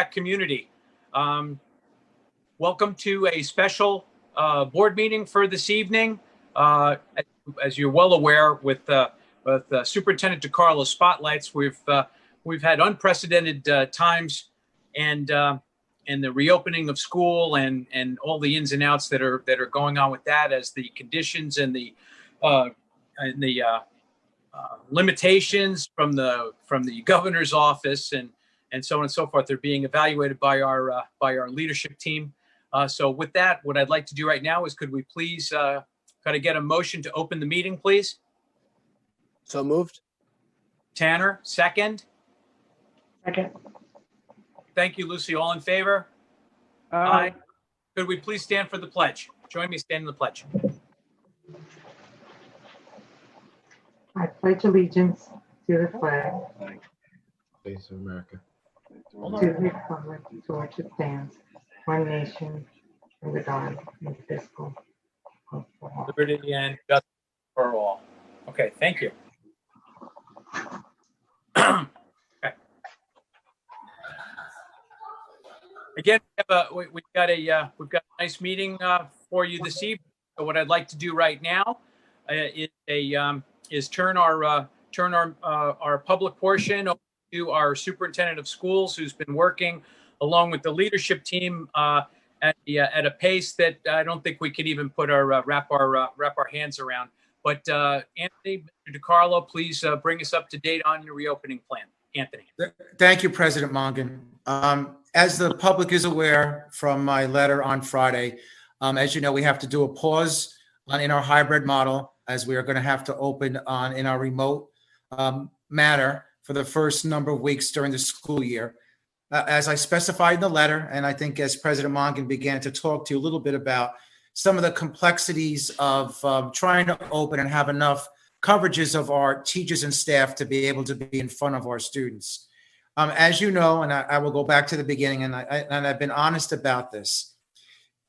community. Welcome to a special board meeting for this evening. As you're well aware, with Superintendent DiCarlo's spotlights, we've had unprecedented times, and the reopening of school and all the ins and outs that are going on with that, as the conditions and the limitations from the governor's office and so on and so forth are being evaluated by our leadership team. So with that, what I'd like to do right now is, could we please kind of get a motion to open the meeting, please? So moved. Tanner, second. Second. Thank you, Lucy. All in favor? Aye. Could we please stand for the pledge? Join me standing the pledge. I pledge allegiance to the flag, Face of America. to the republic for which it stands, one nation, under God, indivisible, with all. Liberty and justice for all. Okay, thank you. Okay. Again, we've got a nice meeting for you this evening. So what I'd like to do right now is turn our public portion over to our superintendent of schools, who's been working along with the leadership team at a pace that I don't think we could even put wrap our hands around. But Anthony, Mr. DiCarlo, please bring us up to date on your reopening plan. Anthony. Thank you, President Mongan. As the public is aware from my letter on Friday, as you know, we have to do a pause in our hybrid model, as we are going to have to open in our remote manner for the first number of weeks during the school year. As I specified in the letter, and I think as President Mongan began to talk to you a little bit about some of the complexities of trying to open and have enough coverages of our teachers and staff to be able to be in front of our students. As you know, and I will go back to the beginning, and I've been honest about this.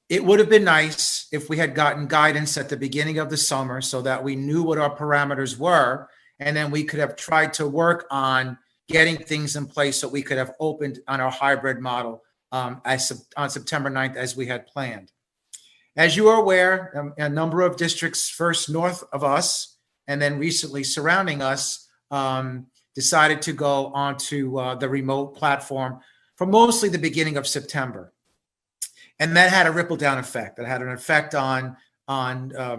It would have been nice if we had gotten guidance at the beginning of the summer so that we knew what our parameters were, and then we could have tried to work on getting things in place so we could have opened on our hybrid model on September 9th as we had planned. As you are aware, a number of districts first north of us and then recently surrounding us decided to go onto the remote platform for mostly the beginning of September. And that had a ripple down effect. That had an effect on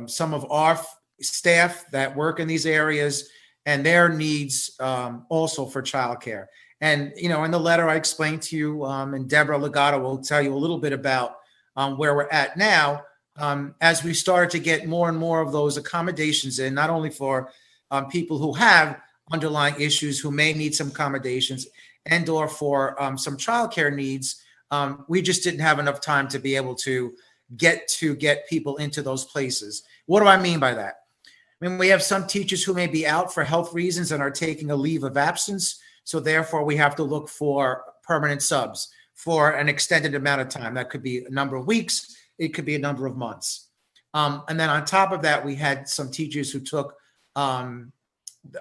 some of our staff that work in these areas and their needs also for childcare. And, you know, in the letter I explained to you, and Deborah Legato will tell you a little bit about where we're at now, as we started to get more and more of those accommodations in, not only for people who have underlying issues who may need some accommodations and or for some childcare needs, we just didn't have enough time to be able to get people into those places. What do I mean by that? I mean, we have some teachers who may be out for health reasons and are taking a leave of absence. So therefore, we have to look for permanent subs for an extended amount of time. That could be a number of weeks. It could be a number of months. And then on top of that, we had some teachers who took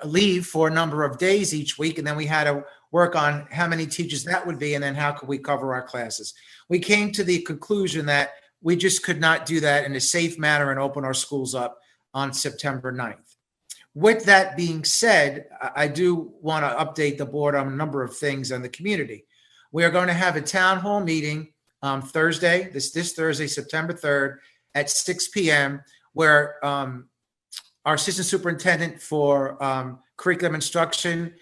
leave for a number of days each week. And then we had to work on how many teachers that would be. And then how could we cover our classes? We came to the conclusion that we just could not do that in a safe manner and open our schools up on September 9th. With that being said, I do want to update the board on a number of things in the community. We are going to have a town hall meeting Thursday, this Thursday, September 3rd at 6 p.m., where our assistant superintendent for curriculum instruction,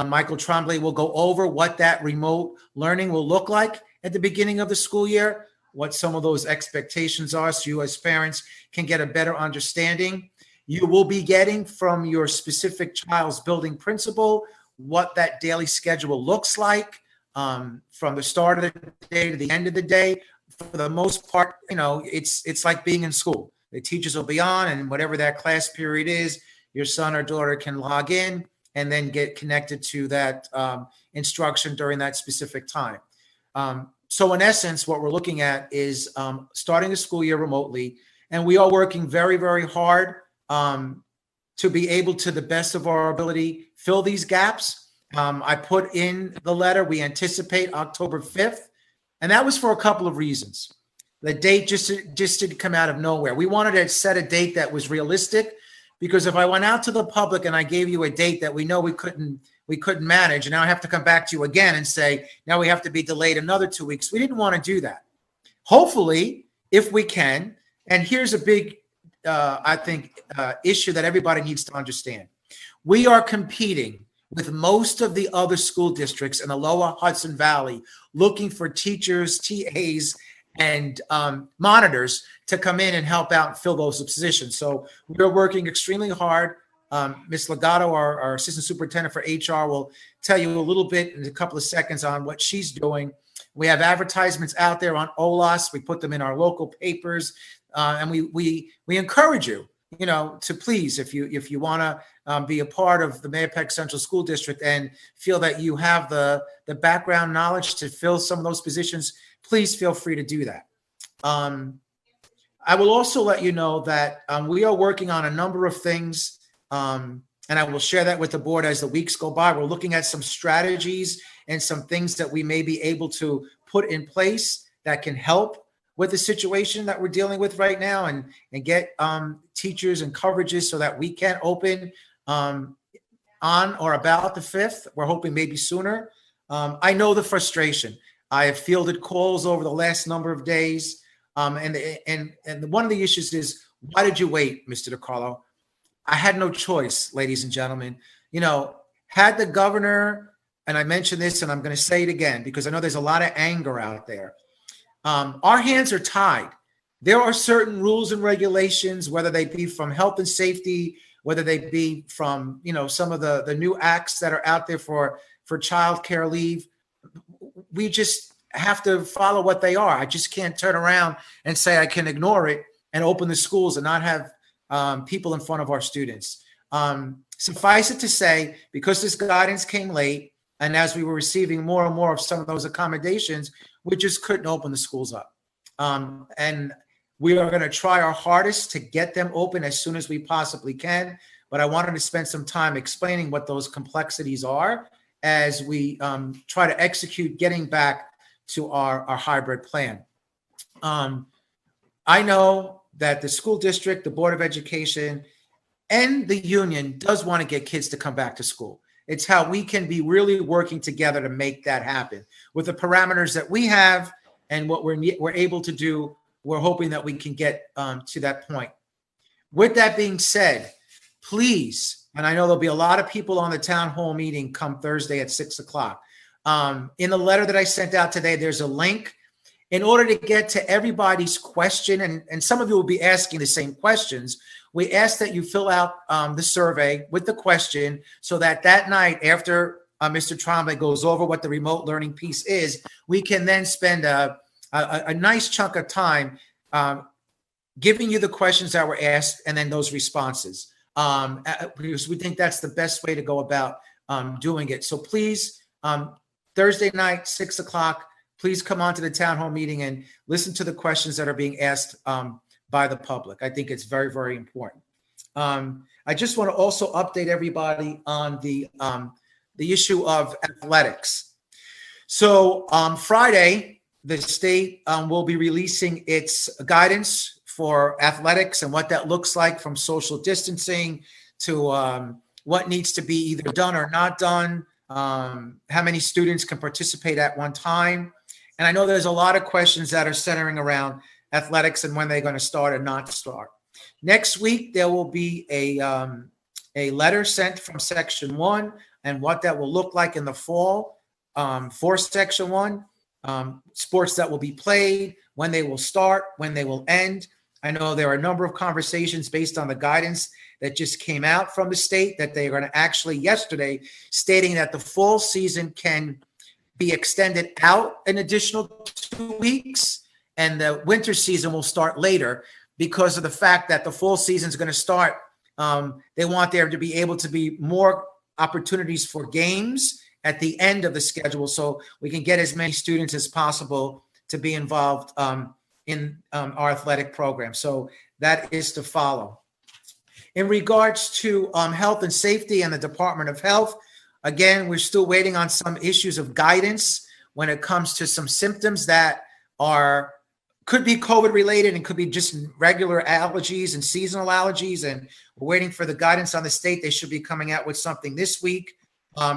Michael Trombley, will go over what that remote learning will look like at the beginning of the school year, what some of those expectations are, so you as parents can get a better understanding. You will be getting from your specific child's building principal what that daily schedule looks like from the start of the day to the end of the day. For the most part, you know, it's like being in school. The teachers will be on, and whatever that class period is, your son or daughter can log in and then get connected to that instruction during that specific time. So in essence, what we're looking at is starting the school year remotely, and we are working very, very hard to be able to the best of our ability fill these gaps I put in the letter, we anticipate October 5th, and that was for a couple of reasons. The date just didn't come out of nowhere. We wanted to set a date that was realistic, because if I went out to the public and I gave you a date that we know we couldn't manage, and now I have to come back to you again and say, now we have to be delayed another 2 weeks. We didn't want to do that. Hopefully, if we can, and here's a big, I think, issue that everybody needs to understand. We are competing with most of the other school districts in the lower Hudson Valley, looking for teachers, TAs, and monitors to come in and help out and fill those positions. So we're working extremely hard. Ms. Legato, our assistant superintendent for HR, will tell you a little bit in a couple of seconds on what she's doing. We have advertisements out there on OLAS. We put them in our local papers, and we encourage you, to please, if you want to be a part of the Mahopac Central School District and feel that you have the background knowledge to fill some of those positions, please feel free to do that. I will also let you know that we are working on a number of things, and I will share that with the board as the weeks go by. We're looking at some strategies and some things that we may be able to put in place that can help with the situation that we're dealing with right now, and get teachers and coverages so that we can open on or about the 5th. We're hoping maybe sooner. I know the frustration. I have fielded calls over the last number of days. And one of the issues is, why did you wait, Mr. DiCarlo? I had no choice, ladies and gentlemen. Had the governor, and I mentioned this and I'm going to say it again because I know there's a lot of anger out there. Our hands are tied. There are certain rules and regulations, whether they be from health and safety, whether they be from, some of the new acts that are out there for child care leave. We just have to follow what they are. I just can't turn around and say I can ignore it and open the schools and not have people in front of our students. Suffice it to say, because this guidance came late, and as we were receiving more and more of some of those accommodations, we just couldn't open the schools up. And we are going to try our hardest to get them open as soon as we possibly can. But I wanted to spend some time explaining what those complexities are as we try to execute getting back to our hybrid plan. I know that the school district, the Board of Education, and the union does want to get kids to come back to school. It's how we can be really working together to make that happen. With the parameters that we have and what we're able to do, we're hoping that we can get to that point. With that being said, please, and I know there'll be a lot of people on the town hall meeting come Thursday at 6 o'clock. In the letter that I sent out today, there's a link. In order to get to everybody's question, and some of you will be asking the same questions, we ask that you fill out the survey with the question so that night after Mr. Trombley goes over what the remote learning piece is, we can then spend a nice chunk of time giving you the questions that were asked and then those responses, because we think that's the best way to go about doing it. So please, Thursday night, 6 o'clock, please come on to the town hall meeting and listen to the questions that are being asked by the public. I think it's very, very important. I just want to also update everybody on the issue of athletics. So Friday, the state will be releasing its guidance for athletics and what that looks like, from social distancing to what needs to be either done or not done, how many students can participate at one time. And I know there's a lot of questions that are centering around athletics and when they're going to start or not start. Next week, there will be a letter sent from Section 1 and what that will look like in the fall for Section 1, sports that will be played, when they will start, when they will end. I know there are a number of conversations based on the guidance that just came out from the state that they are going to actually yesterday stating that the fall season can be extended out an additional 2 weeks and the winter season will start later because of the fact that the fall season is going to start. They want there to be able to be more opportunities for games at the end of the schedule so we can get as many students as possible to be involved in our athletic program. So that is to follow. In regards to health and safety and the Department of Health, Again, we're still waiting on some issues of guidance when it comes to some symptoms that could be COVID related and could be just regular allergies and seasonal allergies. And we're waiting for the guidance on the state. They should be coming out with something this week,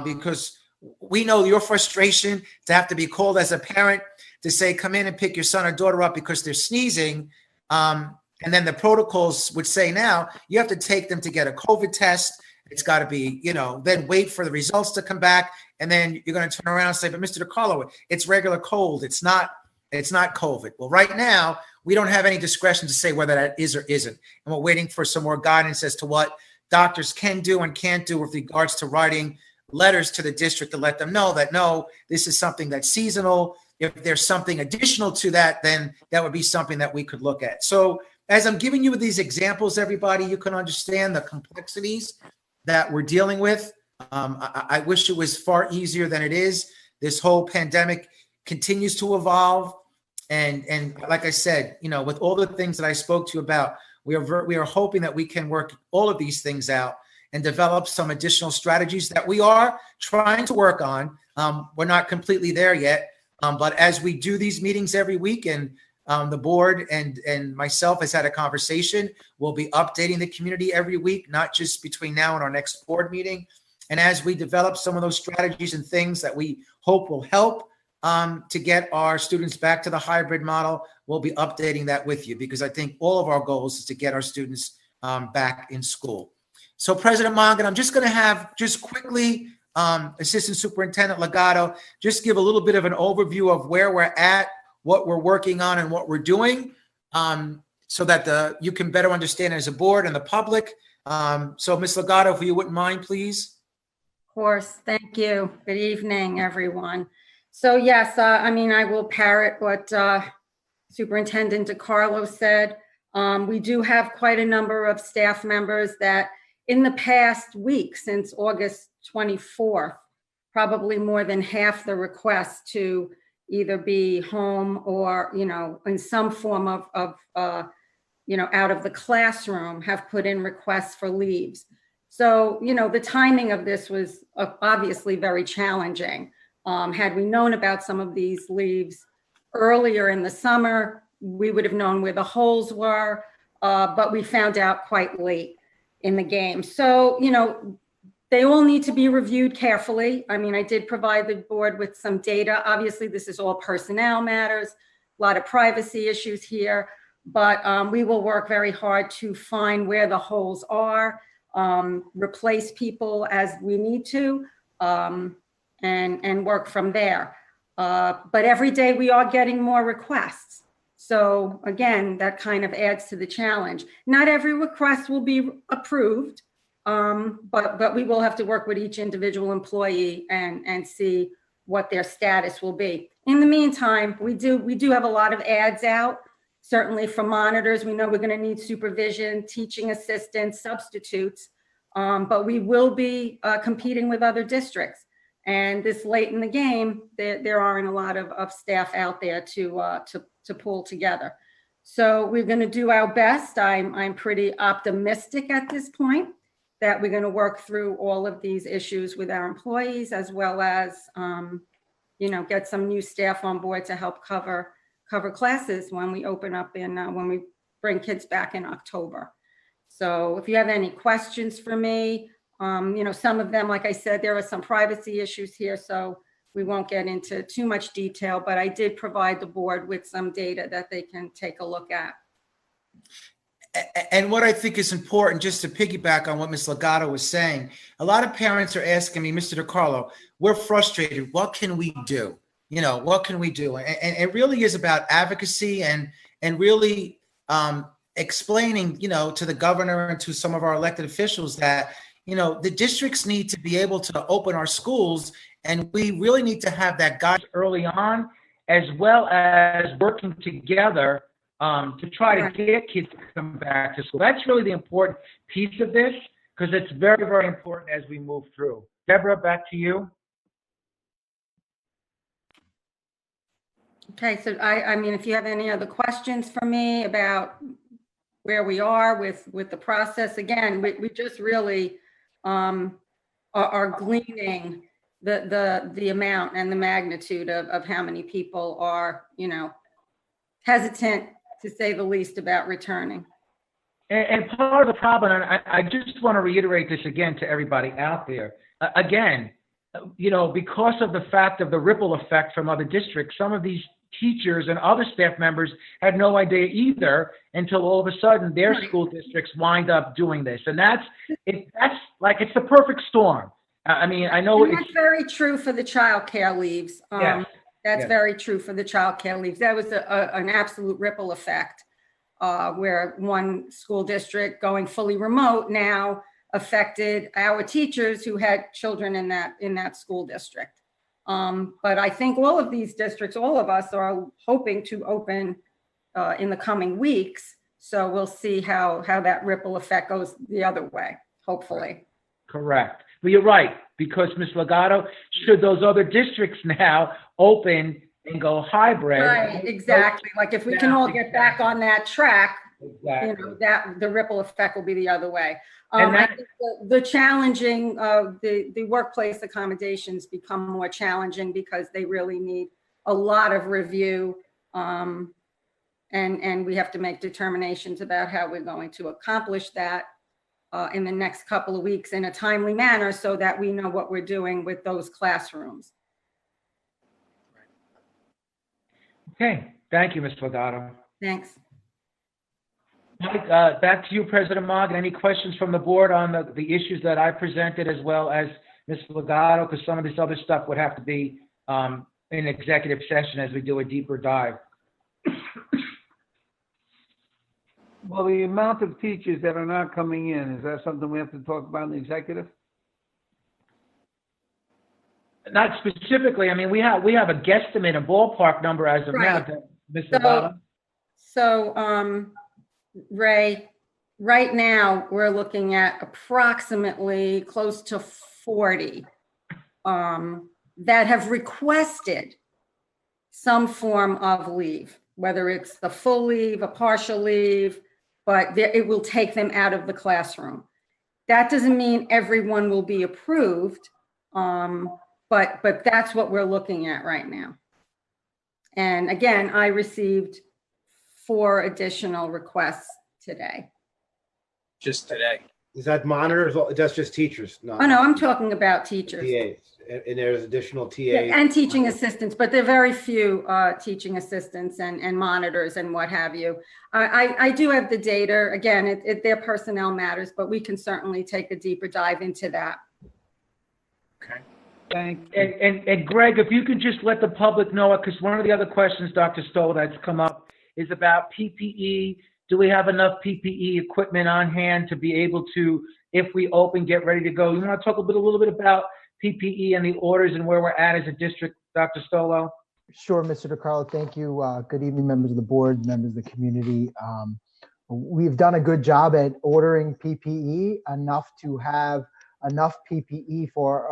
because we know your frustration to have to be called as a parent to say, come in and pick your son or daughter up because they're sneezing. And then the protocols would say now you have to take them to get a COVID test. It's got to be, then wait for the results to come back. And then you're going to turn around and say, but Mr. DiCarlo, it's regular cold. It's not COVID. Well, right now, we don't have any discretion to say whether that is or isn't. And we're waiting for some more guidance as to what doctors can do and can't do with regards to writing letters to the district to let them know that, no, this is something that's seasonal. If there's something additional to that, then that would be something that we could look at. So as I'm giving you these examples, everybody, you can understand the complexities that we're dealing with. I wish it was far easier than it is. This whole pandemic continues to evolve. And like I said, with all the things that I spoke to you about, we are hoping that we can work all of these things out and develop some additional strategies that we are trying to work on. We're not completely there yet. But as we do these meetings every week, and the board and myself has had a conversation, we'll be updating the community every week, not just between now and our next board meeting. And as we develop some of those strategies and things that we hope will help to get our students back to the hybrid model, we'll be updating that with you, because I think all of our goals is to get our students back in school. So President Mongan, I'm just going to have quickly Assistant Superintendent Legato just give a little bit of an overview of where we're at, what we're working on, and what we're doing, so that you can better understand as a board and the public. So Ms. Legato, if you wouldn't mind, please. Of course. Thank you. Good evening, everyone. So yes, I will parrot what Superintendent DiCarlo said. We do have quite a number of staff members that in the past week, since August 24th, probably more than half the requests to either be home or, in some form of out of the classroom have put in requests for leaves. So, the timing of this was obviously very challenging. Had we known about some of these leaves earlier in the summer, we would have known where the holes were, but we found out quite late in the game. So, they all need to be reviewed carefully. I did provide the board with some data. Obviously, this is all personnel matters, a lot of privacy issues here, but we will work very hard to find where the holes are, replace people as we need to, and work from there. But every day we are getting more requests. So again, that kind of adds to the challenge. Not every request will be approved, but we will have to work with each individual employee and see what their status will be. In the meantime, we do have a lot of ads out, certainly for monitors. We know we're going to need supervision, teaching assistants, substitutes, but we will be competing with other districts. And this late in the game, there aren't a lot of staff out there to pull together. So we're going to do our best. I'm pretty optimistic at this point that we're going to work through all of these issues with our employees, as well as get some new staff on board to help cover classes when we open up when we bring kids back in October. So if you have any questions for me, some of them, like I said, there are some privacy issues here, so we won't get into too much detail, but I did provide the board with some data that they can take a look at. And what I think is important, just to piggyback on what Ms. Legato was saying, a lot of parents are asking me, Mr. DiCarlo, we're frustrated. What can we do? What can we do? And it really is about advocacy and really explaining, to the governor and to some of our elected officials that, the districts need to be able to open our schools, and we really need to have that guidance early on, as well as working together to try to get kids to come back to school. That's really the important piece of this, because it's very, very important as we move through. Deborah, back to you. Okay, so if you have any other questions for me about where we are with the process, again, we just really are are gleaning the amount and the magnitude of how many people are, hesitant, to say the least, about returning. And part of the problem, and I just want to reiterate this again to everybody out there, again, because of the fact of the ripple effect from other districts, some of these teachers and other staff members had no idea either until all of a sudden their Right. school districts wind up doing this. And that's like, it's the perfect storm. I mean, I know And it's, that's very true for the childcare leaves. Yes, That's yes. very true for the childcare leaves. That was an absolute ripple effect, where one school district going fully remote now affected our teachers who had children in that school district. But I think all of these districts, all of us, are hoping to open in the coming weeks. So we'll see how that ripple effect goes the other way, hopefully. correct. But you're right, because Ms. Legato, should those other districts now open and go hybrid? Right, exactly. Like if we can all get back on that track, Exactly. that the ripple effect will be the other way. And I that- think the challenging, the workplace accommodations become more challenging because they really need a lot of review. And we have to make determinations about how we're going to accomplish that in the next couple of weeks in a timely manner so that we know what we're doing with those classrooms. Okay, thank you, Ms. Legato. Thanks. Mike, back to you, President Morgan. Any questions from the board on the issues that I presented as well as Ms. Legato? Because some of this other stuff would have to be in executive session as we do a deeper dive. Well, the amount of teachers that are not coming in, is that something we have to talk about in the executive? Not specifically. I mean, we have a guesstimate, a ballpark number as of now. Right. Ms. So- Legato? So, Ray, right now, we're looking at approximately close to 40 that have requested some form of leave, whether it's the full leave, a partial leave, but it will take them out of the classroom. That doesn't mean everyone will be approved, but that's what we're looking at right now. And again, I received 4 additional requests today. Just today. Is that monitors? That's just teachers, not Oh, no, I'm talking about teachers. TAs. And there's additional TAs. Yeah, and teaching assistants, but there are very few teaching assistants and monitors and what have you. I do have the data. Again, their personnel matters, but we can certainly take a deeper dive into that. Okay. Thank you. And Greg, if you could just let the public know, because one of the other questions, Dr. Stoll, that's come up is about PPE. Do we have enough PPE equipment on hand to be able to, if we open, get ready to go? You want to talk a little bit about PPE and the orders and where we're at as a district, Dr. Stolo? Sure, Mr. DiCarlo. Thank you. Good evening, members of the board, members of the community. We've done a good job at ordering PPE, enough to have enough PPE for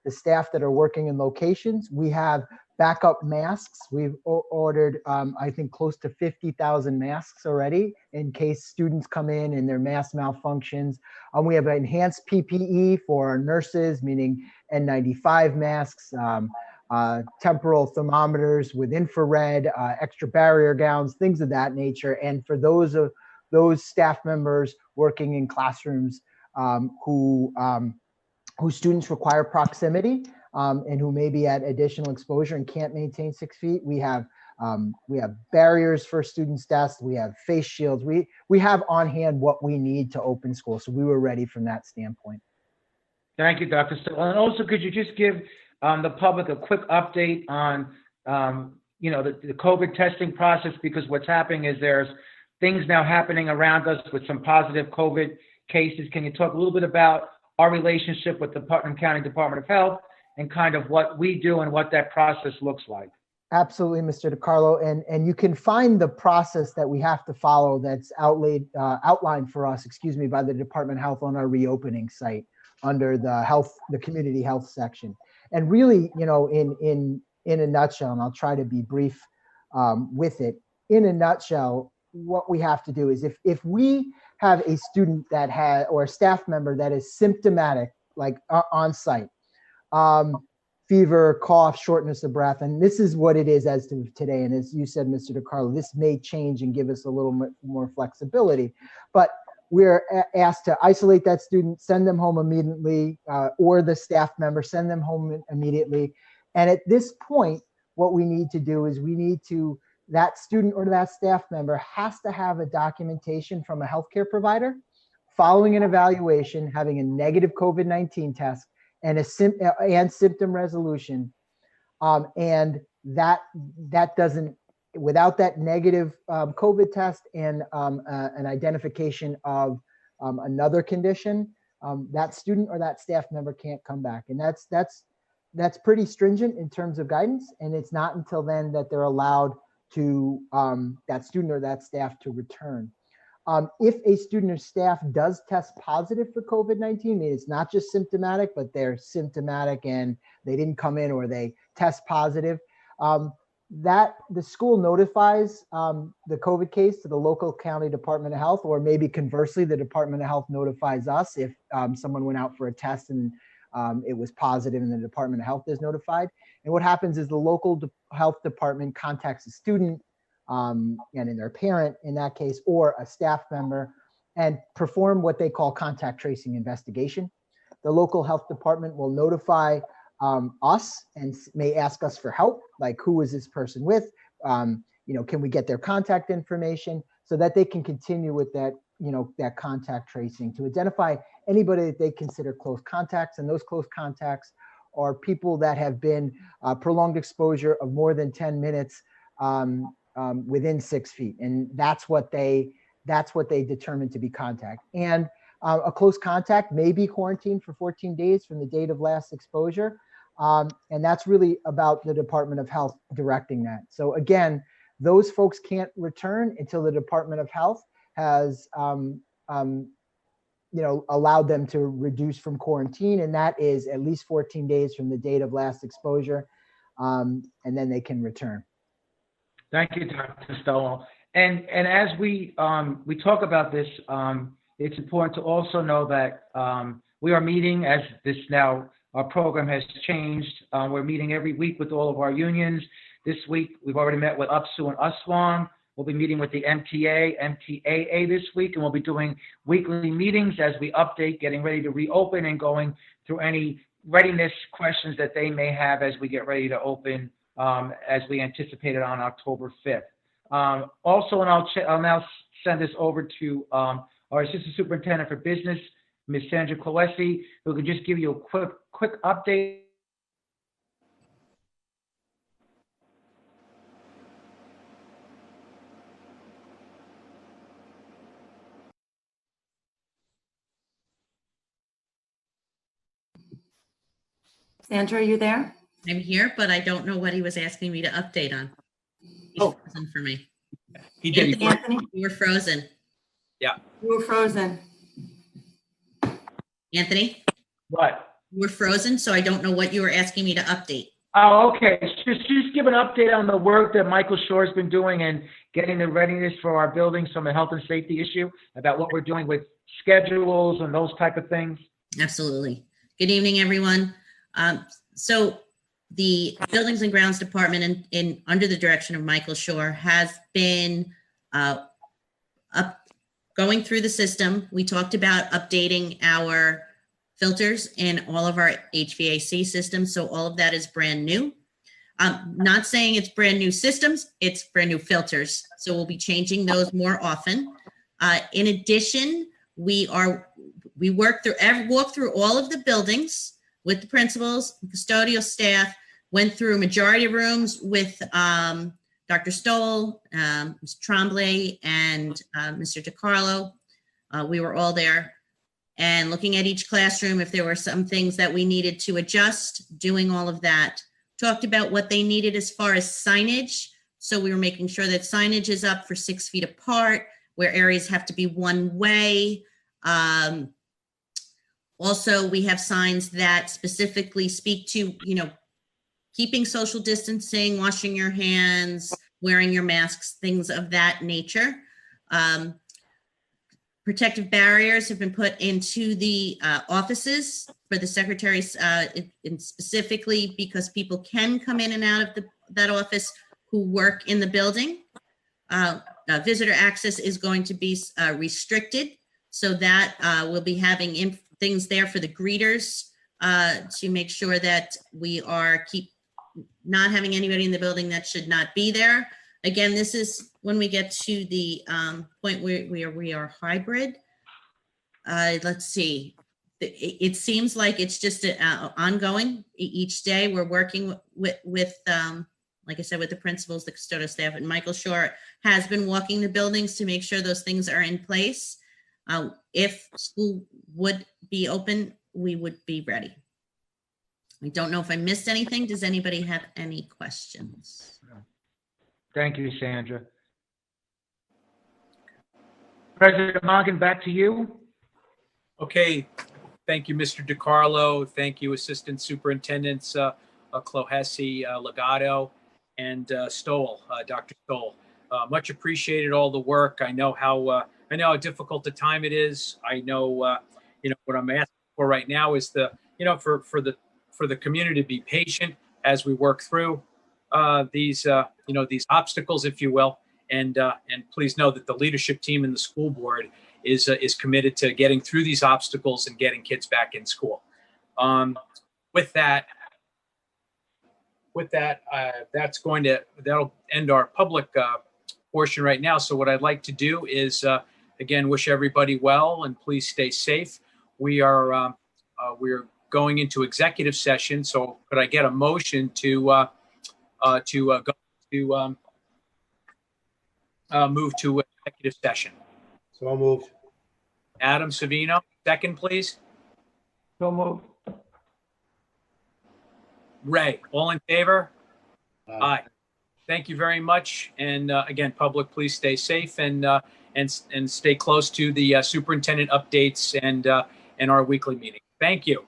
the staff that are working in locations. We have backup masks. We've ordered, I think, close to 50,000 masks already in case students come in and their mask malfunctions. We have enhanced PPE for our nurses, meaning N95 masks, temporal thermometers with infrared, extra barrier gowns, things of that nature. And for those staff members working in classrooms whose students require proximity, and who may be at additional exposure and can't maintain 6 feet. We have barriers for students' desks. We have face shields. We have on hand what we need to open school. So we were ready from that standpoint. Thank you, Dr. Stoll. And also, could you just give the public a quick update on, the COVID testing process? Because what's happening is there's things now happening around us with some positive COVID cases. Can you talk a little bit about our relationship with the Putnam County Department of Health and kind of what we do and what that process looks like? Absolutely, Mr. DiCarlo. And you can find the process that we have to follow that's outlined for us, by the Department of Health on our reopening site under the community health section. And really, in a nutshell, and I'll try to be brief with it, in a nutshell, what we have to do is if we have a student that or a staff member that is symptomatic on site. Fever, cough, shortness of breath. And this is what it is as to today. And as you said, Mr. DiCarlo, this may change and give us a little more flexibility. But we're asked to isolate that student, send them home immediately, or the staff member, send them home immediately. And at this point, what we need to do is that student or that staff member has to have a documentation from a healthcare provider following an evaluation, having a negative COVID-19 test and symptom resolution. And that doesn't, without that negative COVID test and an identification of another condition, that student or that staff member can't come back. And that's pretty stringent in terms of guidance. And it's not until then that they're allowed to that student or that staff to return. If a student or staff does test positive for COVID-19, I mean, it's not just symptomatic, but they're symptomatic and they didn't come in or they test positive, that the school notifies the COVID case to the local county Department of Health, or maybe conversely, the Department of Health notifies us if someone went out for a test and it was positive and the Department of Health is notified. And what happens is the local health department contacts the student and in their parent in that case, or a staff member, and perform what they call contact tracing investigation. The local health department will notify us and may ask us for help, like who is this person with? Can we get their contact information so that they can continue with that, that contact tracing to identify anybody that they consider close contacts. And those close contacts are people that have been prolonged exposure of more than 10 minutes within 6 feet. And that's what they determine to be contact. And a close contact may be quarantined for 14 days from the date of last exposure. And that's really about the Department of Health directing that. So again, those folks can't return until the Department of Health has, allowed them to reduce from quarantine. And that is at least 14 days from the date of last exposure. And then they can return. Thank you, Dr. Stowell. And as we talk about this, it's important to also know that we are meeting as this now, our program has changed. We're meeting every week with all of our unions. This week, we've already met with UPSU and USWAN. We'll be meeting with the MTAA this week, and we'll be doing weekly meetings as we update, getting ready to reopen and going through any readiness questions that they may have as we get ready to open as we anticipated on October 5th. Also, and I'll now send this over to our Assistant Superintendent for Business, Ms. Sandra Cloesi, who could just give you a quick update. Sandra, are you there? I'm here, but I don't know what he was asking me to update on. He's frozen for me. He did. Anthony, You were frozen. you were frozen. Anthony, What? you were frozen, so I don't know what you were asking me to update. Oh, okay. Just give an update on the work that Michael Shore's been doing and getting the readiness for our buildings from a health and safety issue, about what we're doing with schedules and those type of things. Absolutely. Good evening, everyone. So the Buildings and Grounds Department, in under the direction of Michael Shore, has been going through the system. We talked about updating our filters in all of our HVAC systems, so all of that is brand new. Not saying it's brand new systems, it's brand new filters, so we'll be changing those more often. In addition, we walk through all of the buildings with the principals, custodial staff, went through a majority of rooms with Dr. Stoll, Ms. Tremblay, and Mr. DiCarlo. We were all there and looking at each classroom if there were some things that we needed to adjust, doing all of that. Talked about what they needed as far as signage. So we were making sure that signage is up for 6 feet apart, where areas have to be one way. Also, we have signs that specifically speak to, keeping social distancing, washing your hands, wearing your masks, things of that nature. Protective barriers have been put into the offices for the secretaries, and specifically because people can come in and out of that office who work in the building. Visitor access is going to be restricted, so that we'll be having things there for the greeters to make sure that we are not having anybody in the building that should not be there. Again, this is when we get to the point where we are hybrid. Let's see. It seems like it's just ongoing. Each day we're working with like I said, with the principals, the custodial staff, and Michael Shore has been walking the buildings to make sure those things are in place. If school would be open, we would be ready. I don't know if I missed anything. Does anybody have any questions? Thank you, Sandra. President Mongan, back to you. Okay. Thank you, Mr. DiCarlo. Thank you, Assistant Superintendents Clohesi, Legato, and Stoll, Dr. Stoll. Much appreciated all the work. I know how difficult a time it is. I know what I'm asking for right now is for the community to be patient as we work through these obstacles, if you will, and please know that the leadership team and the school board is committed to getting through these obstacles and getting kids back in school. That'll end our public portion right now. So what I'd like to do is again wish everybody well and please stay safe. We're going into executive session. So could I get a motion to move to executive session? So moved. Adam Savino, second, please. So moved. Ray, all in favor? Aye. Thank you very much. And again, public, please stay safe and stay close to the superintendent updates and our weekly meeting. Thank you.